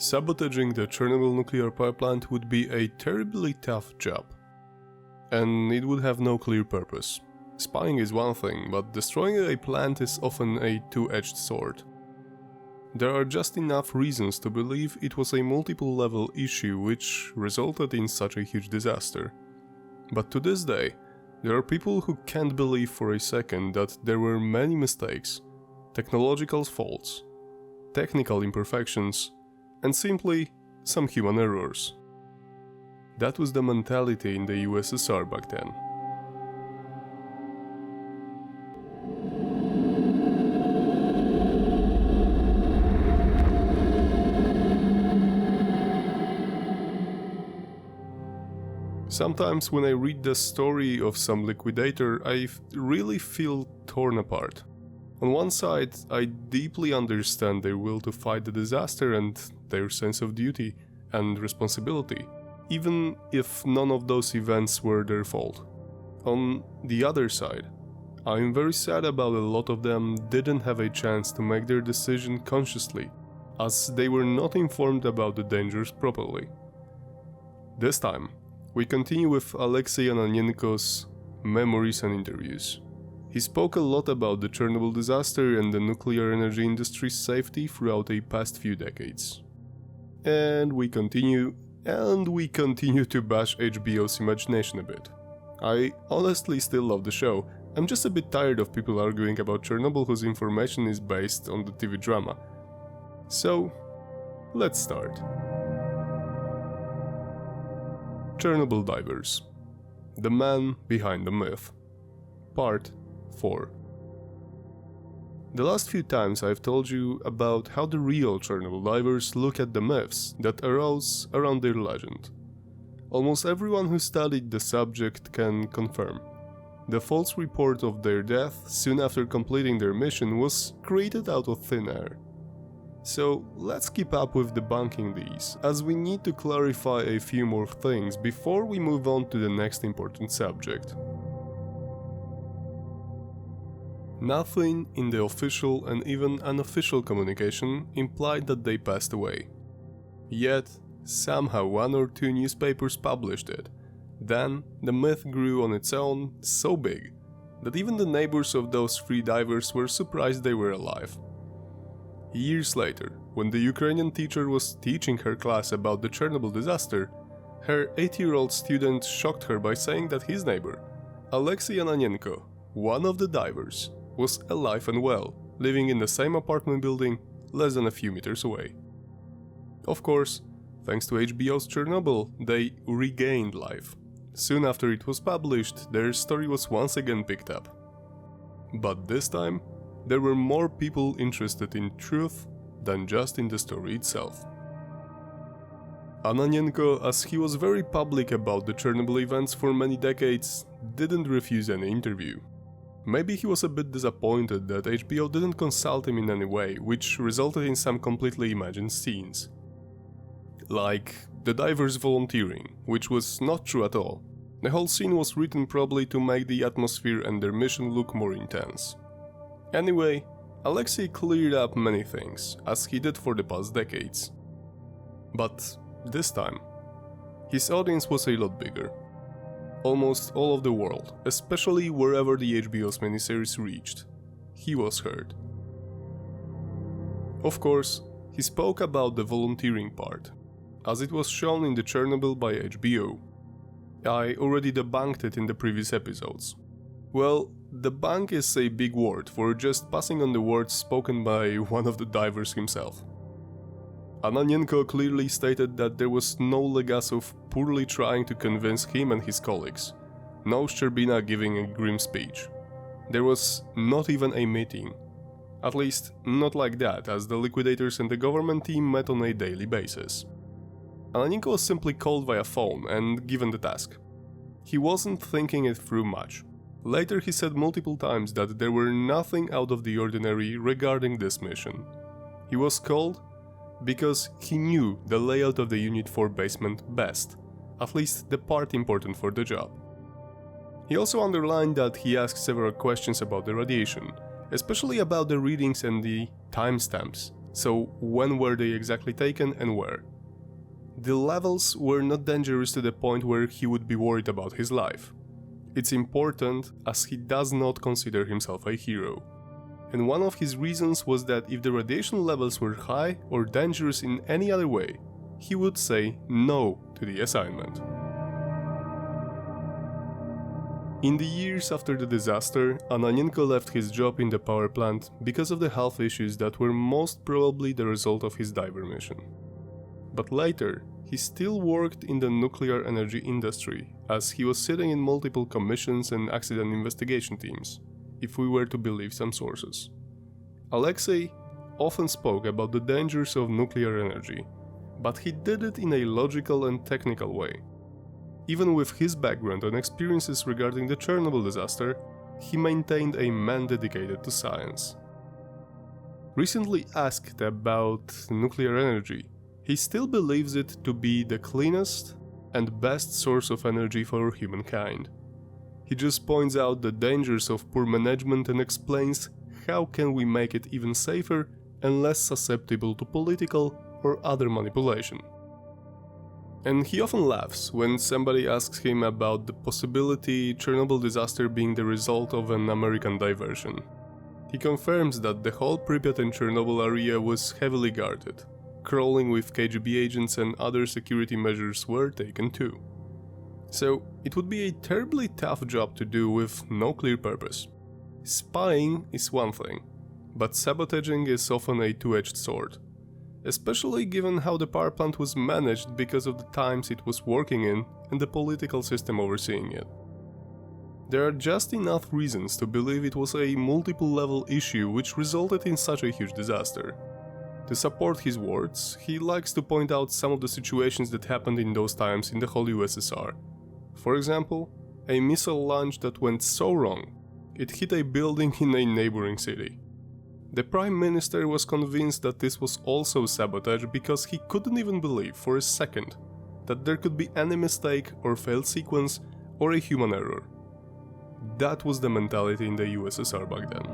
Sabotaging the Chernobyl nuclear power plant would be a terribly tough job. And it would have no clear purpose. Spying is one thing, but destroying a plant is often a two-edged sword. There are just enough reasons to believe it was a multiple-level issue which resulted in such a huge disaster. But to this day, there are people who can't believe for a second that there were many mistakes, technological faults, technical imperfections, and simply some human errors. That was the mentality in the USSR back then. Sometimes when I read the story of some liquidator, I really feel torn apart. On one side, I deeply understand their will to fight the disaster and their sense of duty and responsibility, even if none of those events were their fault. On the other side, I am very sad about a lot of them didn't have a chance to make their decision consciously, as they were not informed about the dangers properly. This time, we continue with Alexei Ananenko's memories and interviews. He spoke a lot about the Chernobyl disaster and the nuclear energy industry's safety throughout the past few decades. And we continue to bash HBO's imagination a bit. I honestly still love the show. I'm just a bit tired of people arguing about Chernobyl whose information is based on the TV drama. So, let's start. Chernobyl Divers. The Man Behind the Myth. Part 4. The last few times I've told you about how the real Chernobyl divers look at the myths that arose around their legend. Almost everyone who studied the subject can confirm. The false report of their death soon after completing their mission was created out of thin air. So let's keep up with debunking these, as we need to clarify a few more things before we move on to the next important subject. Nothing in the official and even unofficial communication implied that they passed away. Yet, somehow one or two newspapers published it. Then, the myth grew on its own so big that even the neighbors of those three divers were surprised they were alive. Years later, when the Ukrainian teacher was teaching her class about the Chernobyl disaster, her 8-year-old student shocked her by saying that his neighbor, Alexei Ananenko, one of the divers, was alive and well, living in the same apartment building less than a few meters away. Of course, thanks to HBO's Chernobyl, they regained life. Soon after it was published, their story was once again picked up. But this time, there were more people interested in truth than just in the story itself. Ananenko, as he was very public about the Chernobyl events for many decades, didn't refuse any interview. Maybe he was a bit disappointed that HBO didn't consult him in any way, which resulted in some completely imagined scenes. Like the divers volunteering, which was not true at all. The whole scene was written probably to make the atmosphere and their mission look more intense. Anyway, Alexei cleared up many things, as he did for the past decades. But this time, his audience was a lot bigger. Almost all of the world, especially wherever the HBO's miniseries reached, he was heard. Of course, he spoke about the volunteering part, as it was shown in the Chernobyl by HBO. I already debunked it in the previous episodes. Well, debunk is a big word for just passing on the words spoken by one of the divers himself. Ananenko clearly stated that there was no Legasov poorly trying to convince him and his colleagues, no Shcherbina giving a grim speech. There was not even a meeting. At least, not like that, as the liquidators and the government team met on a daily basis. Ananenko was simply called via phone and given the task. He wasn't thinking it through much. Later he said multiple times that there were nothing out of the ordinary regarding this mission. He was called because he knew the layout of the Unit 4 basement best, at least the part important for the job. He also underlined that he asked several questions about the radiation, especially about the readings and the timestamps, So when were they exactly taken and where? The levels were not dangerous to the point where he would be worried about his life. It's important as he does not consider himself a hero. And one of his reasons was that if the radiation levels were high or dangerous in any other way, he would say no to the assignment. In the years after the disaster, Ananenko left his job in the power plant because of the health issues that were most probably the result of his diver mission. But later, he still worked in the nuclear energy industry, as he was sitting in multiple commissions and accident investigation teams, if we were to believe some sources. Alexei often spoke about the dangers of nuclear energy, but he did it in a logical and technical way. Even with his background and experiences regarding the Chernobyl disaster, he maintained a man dedicated to science. Recently asked about nuclear energy, he still believes it to be the cleanest and best source of energy for humankind. He just points out the dangers of poor management and explains how can we make it even safer and less susceptible to political or other manipulation. And he often laughs when somebody asks him about the possibility Chernobyl disaster being the result of an American diversion. He confirms that the whole Pripyat and Chernobyl area was heavily guarded. Crawling with KGB agents and other security measures were taken too. So it would be a terribly tough job to do with no clear purpose. Spying is one thing, but sabotaging is often a two-edged sword. Especially given how the power plant was managed because of the times it was working in and the political system overseeing it. There are just enough reasons to believe it was a multiple-level issue which resulted in such a huge disaster. To support his words, he likes to point out some of the situations that happened in those times in the whole USSR. For example, a missile launch that went so wrong, it hit a building in a neighboring city. The Prime Minister was convinced that this was also sabotage because he couldn't even believe for a second that there could be any mistake or failed sequence or a human error. That was the mentality in the USSR back then.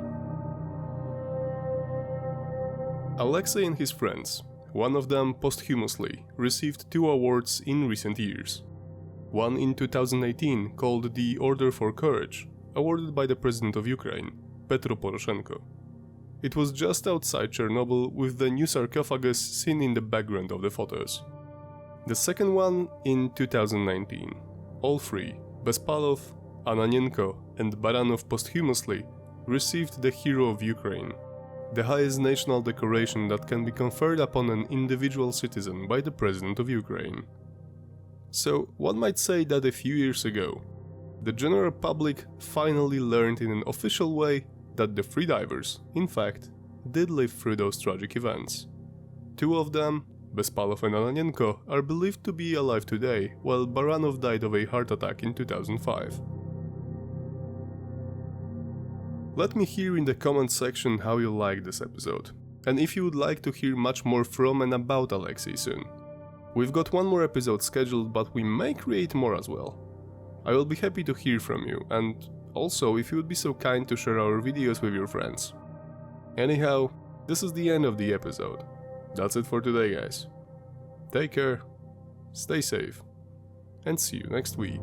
Alexei and his friends, one of them posthumously, received 2 awards in recent years. One in 2018 called the Order for Courage, awarded by the President of Ukraine, Petro Poroshenko. It was just outside Chernobyl with the new sarcophagus seen in the background of the photos. The second one in 2019. All 3, Bespalov, Ananenko and Baranov posthumously, received the Hero of Ukraine, the highest national decoration that can be conferred upon an individual citizen by the President of Ukraine. So one might say that a few years ago, the general public finally learned in an official way that the freedivers, in fact, did live through those tragic events. 2 of them, Bespalov and Ananenko, are believed to be alive today, while Baranov died of a heart attack in 2005. Let me hear in the comment section how you liked this episode, and if you would like to hear much more from and about Alexei soon. We've got 1 more episode scheduled, but we may create more as well. I will be happy to hear from you, and also if you would be so kind to share our videos with your friends. Anyhow, this is the end of the episode. That's it for today, guys. Take care, stay safe, and see you next week.